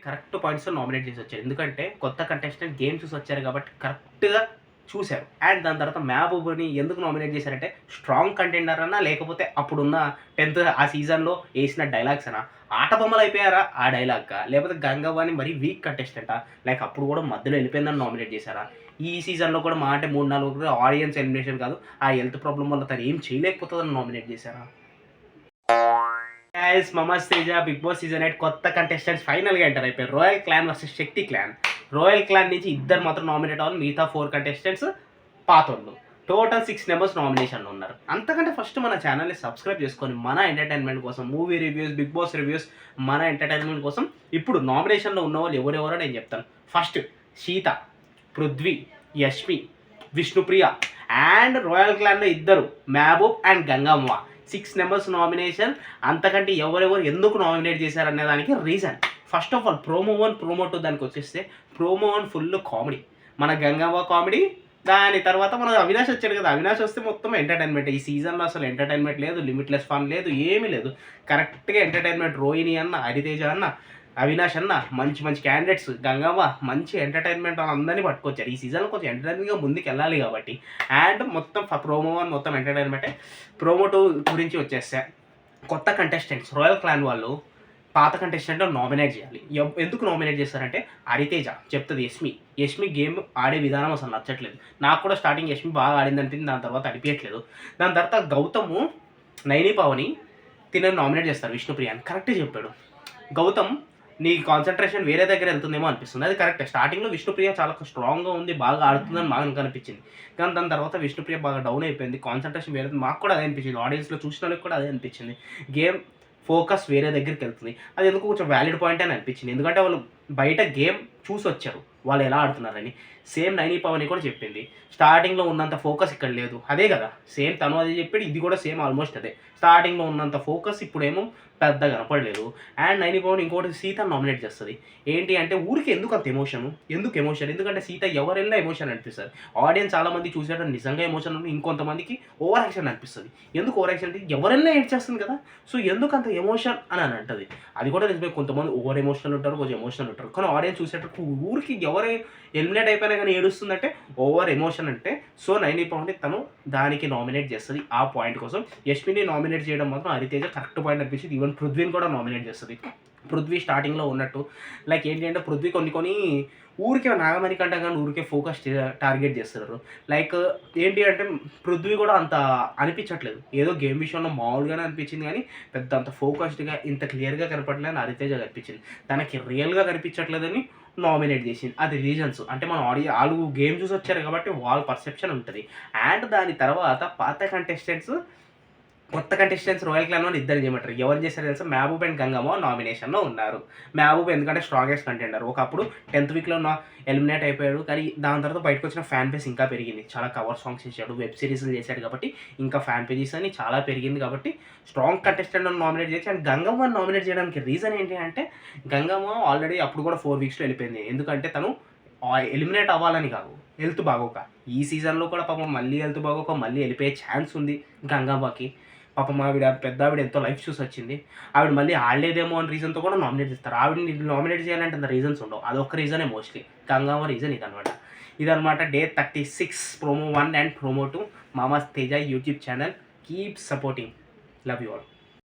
Correct పాయింట్స్‌తో nominate చేసి వచ్చారు. ఎందుకంటే కొత్త కంటెస్టెంట్ గేమ్ చూసి వచ్చారు కాబట్టి కరెక్ట్‌గా చూసారు. అండ్ దాని తర్వాత మెహబూబ్‌ని ఎందుకు నామినేట్ చేశారంటే స్ట్రాంగ్ కంటెండర్ అన్నా లేకపోతే అప్పుడున్న 10th ఆ సీజన్‌లో ఏసిన డైలాగ్స్ అనా? ఆట బొమ్మలయిపోయారా ఆ డైలాగ్‌కా? లేకపోతే గంగవ్వని మరీ వీక్ కంటెస్టెంటా? లైక్ అప్పుడు కూడా మధ్యలో ఎళ్ళిపోయిందని నామినేట్ చేశారా? ఈ సీజన్‌లో కూడా మహా అంటే 3, 4 ఆడియన్స్ ఎలిమినేషన్ కాదు. ఆ హెల్త్ ప్రాబ్లమ్ వల్ల తను ఏం చేయలేకపోతదని నామినేట్ చేశారా? Guys Mamas Teja big boss season 8 కొత్త కంటెస్టెంట్స్ ఫైనల్‌గా ఎంటర్ అయిపోయారు. Royal clan versus Shakti clan. Royal clan నుంచి ఇద్దరు మాత్రం నామినేట్ అవ్వాలి. మిగతా 4 కంటెస్టెంట్స్ పాతోళ్ళు. టోటల్ 6 మెంబర్స్ నామినేషన్‌లో ఉన్నారు. అంతకంటే ఫస్ట్ మన ఛానల్‌ని సబ్స్క్రైబ్ చేసుకొని మన ఎంటర్‌టైన్‌మెంట్ కోసం movie reviews, big boss reviews మన ఎంటర్‌టైన్‌మెంట్ కోసం ఇప్పుడు నామినేషన్‌లో ఉన్నవాళ్ళు ఎవరెవరో నేను చెప్తాను. First Seetha, Prithvi, Yashmi, Vishnupriya and royal క్లాన్‌లో ఇద్దరు Mehboob and Gangamma. 6 members nomination. అంతకంటే ఎవరెవరు ఎందుకు నామినేట్ చేశారనే దానికి reason. First of all promo 1, promo 2 దానికి వచ్చేస్తే ప్రోమో 1 ఫుల్ కామెడీ. మన గంగవ్వ కామెడీ. దాని తర్వాత మన అవినాష్ వచ్చాడు కదా! అవినాష్ వస్తే మొత్తం ఎంటర్‌టైన్‌మెంటే. ఈ సీజన్‌లో అసలు ఎంటర్‌టైన్‌మెంట్ లేదు. లిమిట్‌లెస్ ఫన్ లేదు. ఏమీ లేదు. కరెక్ట్‌గా ఎంటర్‌టైన్‌మెంట్ రోహిణి అన్న, హరితేజ అన్న, అవినాష్ అన్న మంచి మంచి క్యాండిడేట్స్. గంగవ్వ మంచి ఎంటర్‌టైన్‌మెంట్ అందరిని పట్టుకొచ్చారు. ఈ సీజన్‌లో కొంచెం ఎంటర్‌టైనింగ్‌గా ముందుకెళ్ళాలి కాబట్టి. అండ్ మొత్తం ప్రోమో 1 మొత్తం ఎంటర్‌టైన్‌మెంటే. ప్రోమో 2 గురించి వచ్చేస్తే కొత్త కంటెస్టెంట్స్ రాయల్ క్లాన్ వాళ్ళు పాత కంటెస్టెంట్‌ని నామినేట్ చేయాలి. ఎందుకు నామినేట్ చేస్తారంటే హరితేజ చెప్తది యష్మి గేమ్ ఆడే విధానం అసలు నచ్చట్లేదు. నాకు కూడా స్టార్టింగ్ యష్మి బాగా ఆడింది అనిపించింది. దాని తర్వాత అనిపియట్లేదు. దాని తర్వాత గౌతము, నైని పావని తినని నామినేట్ చేస్తారు విష్ణుప్రియని. కరెక్టే చెప్పాడు. గౌతమ్ నీ కాన్సంట్రేషన్ వేరే దగ్గర వెళ్తుందేమో అనిపిస్తుంది. అది కరెక్టే. స్టార్టింగ్‌లో విష్ణుప్రియ చాలా స్ట్రాంగ్‌గా ఉంది. బాగా ఆడుతుందని నాకు అనిపించింది. కానీ దాని తర్వాత విష్ణుప్రియ బాగా డౌన్ అయిపోయింది. కాన్సంట్రేషన్ వేరే మాకు కూడా అదే అనిపించింది. ఆడియన్స్‌లో చూసిన వాళ్ళకి కూడా అదే అనిపించింది. గేమ్ ఫోకస్ వేరే దగ్గరికి వెళ్తుంది. అది ఎందుకో కొంచెం వ్యాలిడ్ పాయింట్ అని అనిపించింది. ఎందుకంటే వాళ్ళు బయట గేమ్ చూసొచ్చారు. వాళ్ళు ఎలా ఆడుతున్నారని. సేమ్ నైని పవని కూడా చెప్పింది. స్టార్టింగ్‌లో ఉన్నంత ఫోకస్ ఇక్కడ లేదు. అదే కదా! సేమ్ తను అదే చెప్పాడు. ఇది కూడా సేమ్ ఆల్మోస్ట్ అదే. స్టార్టింగ్‌లో ఉన్నంత ఫోకస్ ఇప్పుడేమో పెద్దగా కనపడలేదు. అండ్ నైని పవన్ ఇంకోటి సీతని నామినేట్ చేస్తది. ఏంటి అంటే ఊరికే ఎందుకు అంత ఎమోషను? ఎందుకు ఎమోషన్? ఎందుకంటే సీత ఎవరెళ్ళినా ఎమోషన్ అనిపిస్తది. ఆడియన్స్ చాలామంది చూసేటప్పుడు నిజంగా ఎమోషన్ ఉంది. ఇంకొంతమందికి ఓవర్ యాక్షన్ అనిపిస్తది. ఎందుకు ఓవర్ యాక్షన్ అంటే ఎవరైనా ఏడ్చేస్తుంది కదా! సో ఎందుకు అంత ఎమోషన్ అని అంటది. అది కూడా నిజమే. కొంతమంది ఓవర్ ఎమోషనల్ ఉంటారు. కొంచెం ఎమోషనల్ ఉంటారు. కానీ ఆడియన్స్ చూసేటప్పుడు ఊరికి ఎవరు ఎలిమినేట్ అయిపోయినా కానీ ఏడుస్తుందంటే ఓవర్ ఎమోషన్ అంటే సో నైని పవన్ తను దానికి నామినేట్ చేస్తది. ఆ పాయింట్ కోసం యష్మిని నామినేట్ చేయడం మాత్రం హరితేజ కరెక్ట్ పాయింట్ అనిపించింది. ఈవెన్ పృథ్వీని కూడా నామినేట్ చేస్తది. పృథ్వీ స్టార్టింగ్‌లో ఉన్నట్టు లైక్ ఏంటి అంటే పృథ్వీ కొన్ని ఊరికే నాగమణి కంటే కానీ ఊరికే ఫోకస్ టార్గెట్ చేస్తున్నారు. లైక్ ఏంటి అంటే పృథ్వీ కూడా అంత అనిపించట్లేదు. ఏదో గేమ్ విషయంలో మామూలుగానే అనిపించింది కానీ పెద్ద అంత ఫోకస్డ్‌గా ఇంత క్లియర్‌గా కనపడలేదని హరితేజ కనిపించింది. తనకి రియల్‌గా కనిపించట్లేదని నామినేట్ చేసింది. అది రీజన్స్. అంటే మన ఆళ్ళు గేమ్ చూసి వచ్చారు కాబట్టి వాళ్ళ పర్సెప్షన్ ఉంటది. అండ్ దాని తర్వాత పాత కంటెస్టెంట్స్ కొత్త కంటెస్టెంట్స్ రాయల్ క్లాన్ వాళ్ళు ఇద్దరు చేయమంటారు. ఎవరు చేశారో తెలుసా? మెహబూబ్ అండ్ గంగమ్మ నామినేషన్‌లో ఉన్నారు. మెహబూబ్ ఎందుకంటే స్ట్రాంగెస్ట్ కంటెండర్. ఒకప్పుడు 10th వీక్‌లో ఎలిమినేట్ అయిపోయాడు. కానీ దాని తర్వాత బయటకొచ్చిన ఫ్యాన్ బేస్ ఇంకా పెరిగింది. చాలా కవర్ సాంగ్స్ చేశాడు. వెబ్ సీరీస్‌లు చేశాడు కాబట్టి ఇంకా ఫ్యాన్ పేజెస్ అని చాలా పెరిగింది కాబట్టి స్ట్రాంగ్ కంటెస్టెంట్‌ని నామినేట్ చేసి అండ్ గంగమ్మని నామినేట్ చేయడానికి రీజన్ ఏంటి అంటే గంగమ్మ ఆల్రెడీ అప్పుడు కూడా 4 వీక్స్‌లో వెళ్ళిపోయింది. ఎందుకంటే తను ఎలిమినేట్ అవ్వాలని కాదు. హెల్త్ బాగోక. ఈ సీజన్‌లో కూడా పాపం మళ్ళీ హెల్త్ బాగోక మళ్ళీ వెళ్ళిపోయే ఛాన్స్ ఉంది గంగవ్వకి. పాపం పెద్దావిడ ఎంతో లైఫ్ చూసొచ్చింది. ఆవిడ మళ్ళీ ఆడలేదేమో అని రీజన్‌తో కూడా నామినేట్ చేస్తారు. ఆవిడని నామినేట్ చేయాలంటే అంత రీజన్స్ ఉండవు. అదొక్క రీజనే మోస్ట్‌లీ. గంగవ్వ రీజన్ ఇదనమాట. Day 36 promo 1 and promo 2 Mamas Teja YouTube channel. Keep supporting. Love you all.